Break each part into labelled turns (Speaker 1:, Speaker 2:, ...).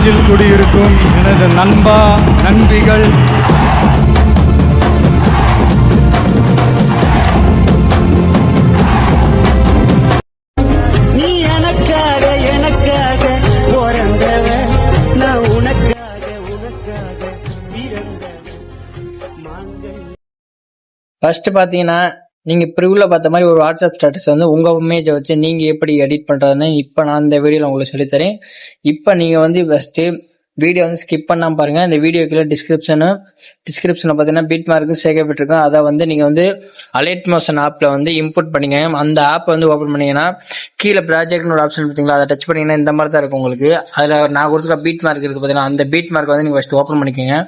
Speaker 1: நெஞ்சில் குடியிருக்கும் எனது நண்பா நண்பிகள்,
Speaker 2: நீ எனக்காக எனக்காக பிறந்தவன், நான் உனக்காக உனக்காக பிறந்தவன்.
Speaker 3: ஃபர்ஸ்ட் பார்த்தீங்கன்னா நீங்கள் ப்ரிவ்யூவில் பார்த்த மாதிரி ஒரு வாட்ஸ்அப் ஸ்டேட்டஸ் வந்து உங்கள் இமேஜை வச்சு நீங்கள் எப்படி எடிட் பண்ணுறதுன்னு இப்போ நான் இந்த வீடியோவில் உங்களுக்கு சொல்லித்தரேன். இப்போ நீங்கள் வந்து ஃபஸ்ட்டு வீடியோ வந்து ஸ்கிப் பண்ணாமல் பாருங்கள். இந்த வீடியோக்குள்ள டிஸ்கிரிப்ஷனில் பார்த்தீங்கன்னா பீட் மார்க்கு சேர்க்கப்பட்டிருக்கும். அதை வந்து நீங்கள் வந்து அலைட் மோஷன் ஆப்பில் வந்து இம்போர்ட் பண்ணிங்க. அந்த ஆப்பை வந்து ஓப்பன் பண்ணிங்கன்னா கீழே ப்ராஜெக்ட்னு ஒரு ஆப்ஷன் பார்த்தீங்களா, அதை டச் பண்ணிங்கன்னா இந்த மாதிரி தான் இருக்கும் உங்களுக்கு. அதில் நான் கொடுத்துருக்க பீட் மார்க் இருக்குது பார்த்தீங்கன்னா, அந்த பீட் மார்க் வந்து நீங்கள் ஃபஸ்ட்டு ஓப்பன் பண்ணிக்கோங்க.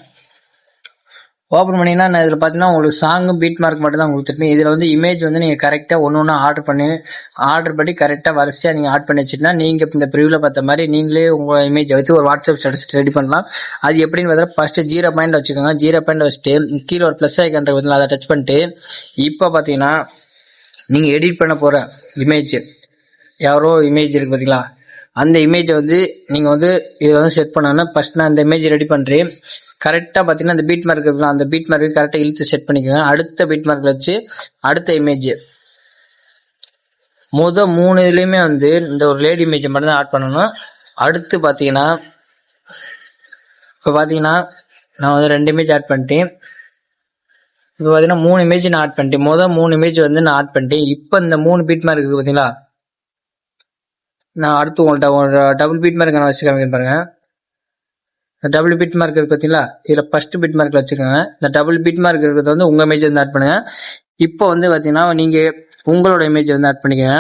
Speaker 3: ஓப்பன் பண்ணிங்கன்னா நான் இதில் பார்த்தீங்கன்னா உங்களுக்கு சாங்கு பீட் மார்க் மட்டும் தான் கொடுத்துருப்பேன். இதில் வந்து இமேஜ் வந்து நீங்கள் கரெக்டாக ஒன்று ஒன்றா ஆர்டர் பண்ணி கரெக்டாக வரிசையாக நீங்கள் ஆட் பண்ணி வச்சுட்டுனா நீங்கள் இந்த ப்ரிவ்யூவில் பார்த்த மாதிரி நீங்களே உங்கள் இமேஜை வச்சு ஒரு வாட்ஸ்அப் ஸ்டேட்டஸ் ரெடி பண்ணலாம். அது எப்படின்னு பார்த்தா ஃபஸ்ட்டு 0 பாயிண்ட் வச்சுக்கோங்க. 0 பாயிண்ட் வச்சுட்டு கீழே ஒரு ப்ளஸ் ஐக்கன் பார்த்தீங்களா, அதை டச் பண்ணிட்டு இப்போ பார்த்தீங்கன்னா நீங்கள் எடிட் பண்ண போகிற இமேஜ் யாரோ இமேஜ் இருக்குது பார்த்தீங்களா, அந்த இமேஜை வந்து நீங்கள் வந்து இதில் வந்து செட் பண்ணணும்னா ஃபஸ்ட் நான் இந்த இமேஜ் ரெடி பண்ணுறேன். கரெக்டாக பார்த்தீங்கன்னா அந்த பீட் மார்க் இருக்கலாம், அந்த பீட் மார்க்கு கரெக்டாக இழுத்து செட் பண்ணிக்கோங்க. அடுத்த பீட் மார்க்கில் வச்சு அடுத்த இமேஜ் மொதல் 3 இதுலேயுமே வந்து இந்த ஒரு லேடி இமேஜை மட்டும் தான் ஆட் பண்ணணும். அடுத்து பார்த்தீங்கன்னா இப்போ பார்த்தீங்கன்னா நான் வந்து 2 இமேஜ் ஆட் பண்ணிட்டேன். இப்போ பார்த்தீங்கன்னா 3 இமேஜ் நான் ஆட் பண்ணிட்டேன். மொதல் 3 இமேஜ் வந்து நான் ஆட் பண்ணிட்டேன். இப்போ இந்த 3 பீட் மார்க் இருக்குது பார்த்தீங்களா, நான் அடுத்து உங்கள்கிட்ட ஒரு டபுள் பீட் மார்க் நான் வச்சு காமிக்கிறேன் பாருங்க. டபுள் பீட் மார்க் இருக்கு பார்த்தீங்களா, இதில் ஃபர்ஸ்ட் பீட் மார்க்கில் வச்சுக்கோங்க. இந்த டபுள் பீட் மார்க் இருக்கிறது வந்து உங்கள் இமேஜ் வந்து ஆட் பண்ணுங்க. இப்போ வந்து பார்த்தீங்கன்னா நீங்கள் உங்களோட இமேஜ் வந்து ஆட் பண்ணிக்கோங்க.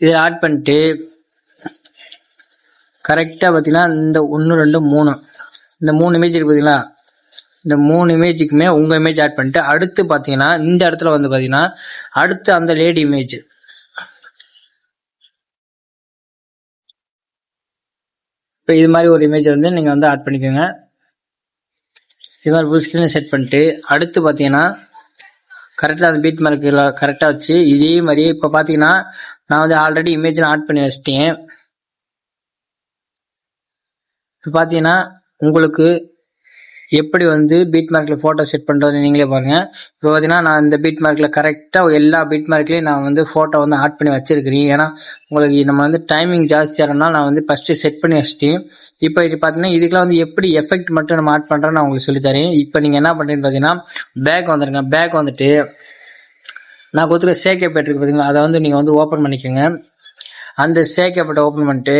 Speaker 3: இதை ஆட் பண்ணிட்டு கரெக்டாக பார்த்தீங்கன்னா இந்த 1 2 3 இந்த 3 இமேஜ் இருக்கு பார்த்தீங்களா, இந்த 3 இமேஜுக்குமே உங்கள் இமேஜ் ஆட் பண்ணிட்டு அடுத்து பார்த்தீங்கன்னா இந்த இடத்துல வந்து பார்த்தீங்கன்னா அடுத்து அந்த லேடி இமேஜ் இப்போ இது மாதிரி ஒரு இமேஜ் வந்து நீங்கள் வந்து ஆட் பண்ணிக்கோங்க. இது மாதிரி ஃபுல் ஸ்க்ரீனை செட் பண்ணிட்டு அடுத்து பார்த்தீங்கன்னா கரெக்டாக அந்த பீட் மார்க்கில் கரெக்டாக வச்சு இதே மாதிரியே இப்போ பார்த்தீங்கன்னா நான் வந்து ஆல்ரெடி இமேஜில் ஆட் பண்ணி வச்சிட்டேன். இப்போ பார்த்தீங்கன்னா உங்களுக்கு எப்படி வந்து பீட் மார்க்கில் ஃபோட்டோ செட் பண்ணுறது நீங்களே பாருங்கள். இப்போ பார்த்தீங்கன்னா நான் இந்த பீட் மார்க்கில் கரெக்டாக எல்லா பீட் மார்க்லேயும் நான் வந்து ஃபோட்டோ வந்து ஆட் பண்ணி வச்சிருக்கிறேன். ஏன்னா உங்களுக்கு நம்ம வந்து டைமிங் ஜாஸ்தியாக இருந்தால் நான் வந்து ஃபஸ்ட்டு செட் பண்ணி வச்சிட்டேன். இப்போ இது பார்த்தீங்கன்னா இதுக்கெல்லாம் வந்து எப்படி எஃபெக்ட் மட்டும் நம்ம ஆட் பண்ணுறோன்னு நான் உங்களுக்கு சொல்லித்தரேன். இப்போ நீங்கள் என்ன பண்ணுறீங்கன்னு பார்த்தீங்கன்னா பேக் வந்துடுங்க. பேக் வந்துட்டு நான் கொடுத்துருக்க சேகேபேட் இருக்குது பார்த்தீங்களா, அதை வந்து நீங்கள் வந்து ஓப்பன் பண்ணிக்கோங்க. அந்த சேகேபேட்டை ஓப்பன் பண்ணிட்டு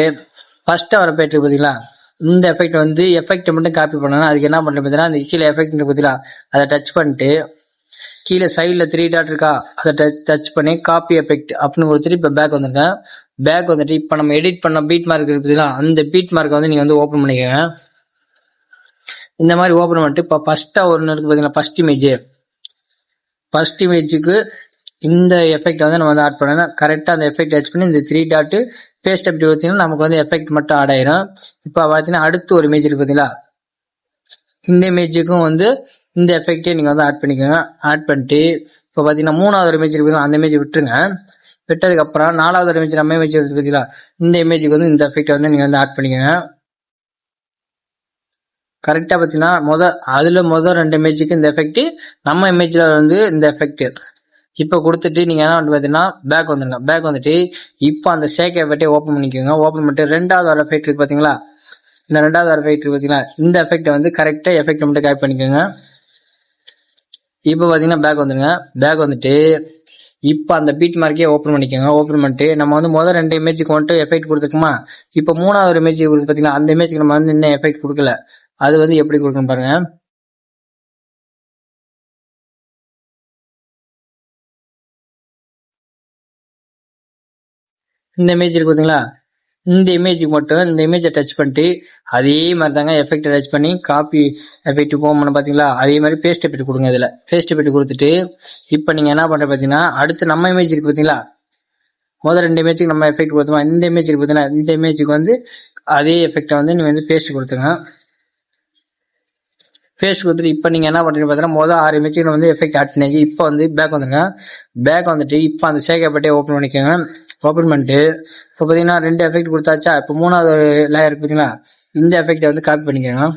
Speaker 3: ஃபஸ்ட்டு வர பேட் இருக்குது பார்த்தீங்களா, இந்த எஃபெக்ட் வந்து எஃபெக்ட் மட்டும் காப்பி பண்ணணும். அதுக்கு என்ன பண்ணுறது பார்த்தீங்கன்னா அந்த கீழே எஃபெக்ட் பார்த்தீங்களா, அதை டச் பண்ணிட்டு கீழே சைடில் 3 டாட் இருக்கா, அதை டச் பண்ணி காப்பி எஃபெக்ட் அப்படின்னு கொடுத்துட்டு இப்போ பேக் வந்துருங்க. பேக் வந்துட்டு இப்போ நம்ம எடிட் பண்ண பீட் மார்க் இருக்கு பார்த்தீங்களா, அந்த பீட் மார்க்கை வந்து நீங்கள் வந்து ஓப்பன் பண்ணிக்கோங்க. இந்த மாதிரி ஓப்பன் பண்ணிட்டு இப்போ ஃபஸ்ட்டாக ஒன்று இருக்குது பார்த்தீங்களா, ஃபஸ்ட் இமேஜுக்கு இந்த எஃபெக்ட் வந்து நம்ம வந்து ஆட் பண்ணணும். கரெக்டாக அந்த எஃபெக்ட் டச் பண்ணி இந்த 3 டாட்டு பேஸ்ட் அப்படி பார்த்தீங்கன்னா நமக்கு வந்து எஃபெக்ட் மட்டும் ஆட் ஆயிரும். இப்போ பார்த்தீங்கன்னா அடுத்து ஒரு இமேஜ் இருக்கு பார்த்தீங்களா, இந்த இமேஜுக்கும் வந்து இந்த எஃபெக்டே நீங்கள் வந்து ஆட் பண்ணிக்கோங்க. ஆட் பண்ணிட்டு இப்போ பார்த்தீங்கன்னா 3வது இமேஜ் இருக்கு, அந்த இமேஜ் விட்டுருங்க. விட்டதுக்கப்புறம் 4வது இமேஜ் நம்ம இமேஜ் இருக்கு பார்த்தீங்களா, இந்த இமேஜுக்கு வந்து இந்த எஃபெக்டை வந்து நீங்கள் வந்து ஆட் பண்ணிக்கோங்க. கரெக்டாக பார்த்தீங்கன்னா அதில் மொதல் 2 இமேஜுக்கு இந்த எஃபெக்ட், நம்ம இமேஜில் வந்து இந்த எஃபெக்ட் இப்போ கொடுத்துட்டு நீங்கள் என்ன பார்த்தீங்கன்னா பேக் வந்துடுங்க. பேக் வந்துட்டு இப்போ அந்த சேக் எஃபெக்டே ஓப்பன் பண்ணிக்கோங்க. ஓப்பன் பண்ணிட்டு 2வது வர எஃபெக்ட் இருக்கு பார்த்தீங்களா, இந்த 2வது வர எஃபெக்ட் இருக்கு பார்த்தீங்களா, இந்த எஃபெக்டை வந்து கரெக்டாக எஃபெக்டை மட்டும் காப்பி பண்ணிக்கோங்க. இப்போ பார்த்தீங்கன்னா பேக் வந்துடுங்க. பேக் வந்துட்டு இப்போ அந்த பீட் மார்க்கே ஓப்பன் பண்ணிக்கோங்க. ஓப்பன் பண்ணிட்டு நம்ம வந்து மொதல் 2 இமேஜுக்கு வந்துட்டு எஃபெக்ட் கொடுத்துருக்குமா, இப்போ 3வது இமேஜ் கொடுத்து பார்த்தீங்கன்னா அந்த இமேஜுக்கு நம்ம வந்து இன்னும் எஃபெக்ட் கொடுக்கல. அது வந்து எப்படி கொடுக்கணும் பாருங்க. இந்த இமேஜ் இருக்கு பார்த்தீங்களா, இந்த இமேஜுக்கு மட்டும் இந்த இமேஜை டச் பண்ணிட்டு அதே மாதிரி தாங்க எஃபெக்டை டச் பண்ணி காப்பி எஃபெக்ட் போகணும் பார்த்தீங்களா, அதே மாதிரி பேஸ்ட் எஃபெக்ட் கொடுங்க. இதில் பேஸ்ட் எஃபெக்ட் கொடுத்துட்டு இப்போ நீங்கள் என்ன பண்ணுற பார்த்தீங்கன்னா அடுத்து நம்ம இமேஜ் இருக்கு பார்த்தீங்களா, முதல் 2 இமேஜுக்கு நம்ம எஃபெக்ட் கொடுத்தோமா, இந்த இமேஜ் இருக்கு பார்த்தீங்களா, இந்த இமேஜுக்கு வந்து அதே எஃபெக்டை வந்து நீங்கள் வந்து பேஸ்ட் கொடுத்துங்க. பேஸ்ட் கொடுத்துட்டு இப்போ நீங்கள் என்ன பண்ணுறீங்க பார்த்தீங்கன்னா மொதல் 6 இமேஜுக்கு வந்து எஃபெக்ட் ஆட் பண்ணிச்சு. இப்போ வந்து பேக் வந்துடுங்க. பேக் வந்துட்டு இப்போ அந்த சேகப்பட்டே ஓப்பன் பண்ணிக்கோங்க. ஓப்பன் பண்ணிட்டு இப்போ பார்த்தீங்கன்னா 2 எஃபெக்ட் கொடுத்தாச்சா. இப்போ 3வது லேயர் இருக்கு பார்த்தீங்களா, இந்த எஃபெக்டை வந்து காப்பி பண்ணிக்கோங்க.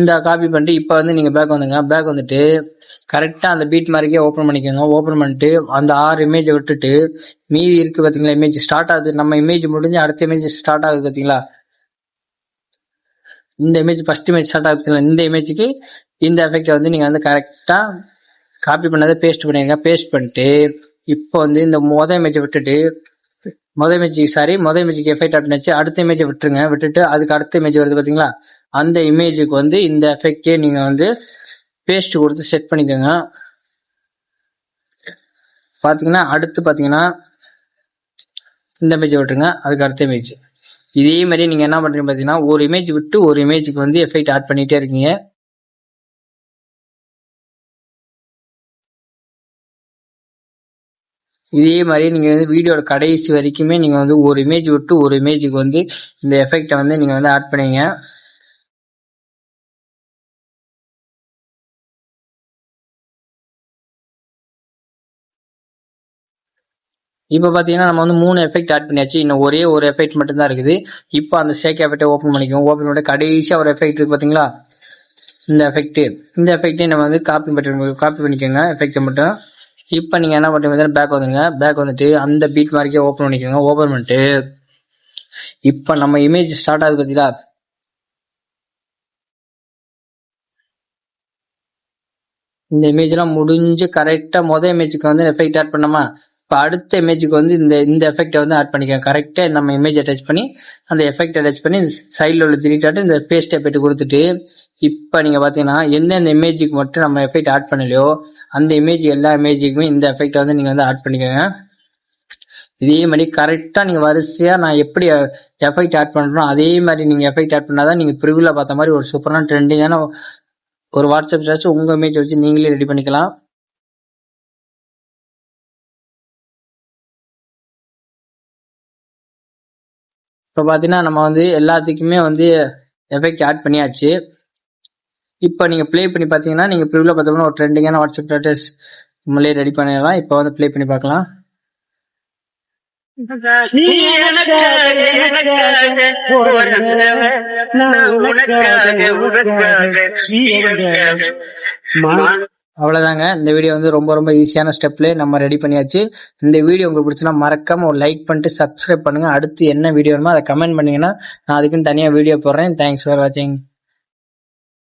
Speaker 3: இந்த காப்பி பண்ணிட்டு இப்போ வந்து நீங்கள் பேக் வந்துங்க. பேக் வந்துட்டு கரெக்டாக அந்த பீட் மாதிரிக்கே ஓப்பன் பண்ணிக்கோங்க. ஓப்பன் பண்ணிட்டு அந்த 6 இமேஜை விட்டுட்டு மீதி இருக்குது பார்த்தீங்களா, இமேஜ் ஸ்டார்ட் ஆகுது. நம்ம இமேஜ் முடிஞ்சு அடுத்த இமேஜ் ஸ்டார்ட் ஆகுது பார்த்தீங்களா, இந்த இமேஜ் ஃபர்ஸ்ட் இமேஜ் ஸ்டார்ட் ஆகுது பார்த்தீங்களா, இந்த இமேஜுக்கு இந்த எஃபெக்டை வந்து நீங்கள் வந்து கரெக்டாக காப்பி பண்ணதை பேஸ்ட் பண்ணிடுங்க. பேஸ்ட் பண்ணிட்டு இப்போ வந்து இந்த மொதல் இமேஜை விட்டுட்டு மொதல் இமேஜுக்கு எஃபெக்ட் அப்படின்னாச்சு. அடுத்த இமேஜை விட்டுருங்க. விட்டுட்டு அதுக்கு அடுத்த இமேஜ் வருது பார்த்தீங்களா, அந்த இமேஜுக்கு வந்து இந்த எஃபெக்டே நீங்கள் வந்து பேஸ்ட் கொடுத்து செட் பண்ணிக்கோங்க. பார்த்தீங்கன்னா அடுத்து பார்த்தீங்கன்னா இந்த இமேஜை விட்டுருங்க, அதுக்கு அடுத்த இமேஜ். இதே மாதிரி நீங்கள் என்ன பண்ணுறீங்க பார்த்தீங்கன்னா, ஒரு இமேஜ் விட்டு ஒரு இமேஜுக்கு வந்து எஃபெக்ட் ஆட் பண்ணிகிட்டே இருக்கீங்க. இதே மாதிரி நீங்கள் வந்து வீடியோட கடைசி வரைக்குமே நீங்கள் வந்து ஒரு இமேஜ் விட்டு ஒரு இமேஜுக்கு வந்து இந்த எஃபெக்டை வந்து நீங்கள் வந்து ஆட் பண்ணுவீங்க. இப்போ பார்த்தீங்கன்னா நம்ம வந்து 3 எஃபெக்ட் ஆட் பண்ணியாச்சு. இன்னும் ஒரே ஒரு எஃபெக்ட் மட்டும்தான் இருக்குது. இப்போ அந்த ஷேக் எஃபெக்டை ஓப்பன் பண்ணிக்கோங்க. ஓப்பன் பண்ணிட்டு கடைசியாக ஒரு எஃபெக்ட் இருக்குது பார்த்தீங்களா, இந்த எஃபெக்டே நம்ம வந்து காப்பி பண்ணிக்கோங்க எஃபெக்டை மட்டும். இப்போ நீங்கள் என்ன பண்ணுறீங்க, பேக் வந்துடுங்க. பேக் வந்துட்டு அந்த பீட் மாதிரிக்கே ஓப்பன் பண்ணிக்கோங்க. ஓப்பன் பண்ணிட்டு இப்போ நம்ம இமேஜ் ஸ்டார்ட் ஆகுது பார்த்தீங்களா, இந்த இமேஜ்லாம் முடிஞ்சு கரெக்டாக மொதல் இமேஜுக்கு வந்து எஃபெக்ட் ஆட் பண்ணோமா, இப்போ அடுத்த இமேஜுக்கு வந்து இந்த எஃபெக்டை வந்து ஆட் பண்ணிக்கோங்க. கரெக்டாக நம்ம இமேஜை டச் பண்ணி அந்த எஃபெக்டை டச் பண்ணி இந்த சைடில் உள்ள திரிட்டாட்டு இந்த பேஸ்ட் எஃபெக்ட் கொடுத்துட்டு இப்போ நீங்கள் பார்த்தீங்கன்னா எந்தெந்த இமேஜுக்கு மட்டும் நம்ம எஃபெக்ட் ஆட் பண்ணலையோ அந்த எல்லா இமேஜுக்குமே இந்த எஃபெக்டை வந்து நீங்கள் வந்து ஆட் பண்ணிக்கோங்க. இதே மாதிரி கரெக்டாக நீங்கள் வரிசையாக நான் எப்படி எஃபெக்ட் ஆட் பண்ணுறோம் அதே மாதிரி நீங்கள் எஃபெக்ட் ஆட் பண்ணாதான் நீங்கள் ப்ரிவியூவில் பார்த்த மாதிரி ஒரு சூப்பரான ட்ரெண்டிங்கான ஒரு வாட்ஸ்அப் ஸ்டேட்டஸ் உங்கள் இமேஜ் வச்சு நீங்களே ரெடி பண்ணிக்கலாம். இப்போ பார்த்தீங்கன்னா நம்ம வந்து எல்லாத்துக்குமே வந்து எஃபெக்ட் ஆட் பண்ணியாச்சு. இப்போ நீங்கள் ப்ளே பண்ணி பார்த்தீங்கன்னா நீங்கள் ப்ரிவியூவில் பார்த்தோம்னா ஒரு ட்ரெண்டிங்கான வாட்ஸ்அப் ஸ்டேட்டஸ் நம்மளே ரெடி பண்ணிடலாம். இப்போ வந்து ப்ளே பண்ணி பார்க்கலாம்.
Speaker 2: நீ எனக்காக பிறந்தவ, நான் உனக்காக பிறந்தவ.
Speaker 3: அவ்வளோதாங்க. இந்த வீடியோ வந்து ரொம்ப ரொம்ப ஈஸியான ஸ்டெப்லேயே நம்ம ரெடி பண்ணியாச்சு. இந்த வீடியோ உங்களுக்கு பிடிச்சுன்னா மறக்காம ஒரு லைக் பண்ணிட்டு சப்ஸ்கிரைப் பண்ணுங்க. அடுத்து என்ன வீடியோ வேணுமோ அதை கமெண்ட் பண்ணீங்கன்னா நான் அதுக்குன்னு தனியாக வீடியோ போடுறேன். தேங்க்ஸ் ஃபார் வாட்சிங்.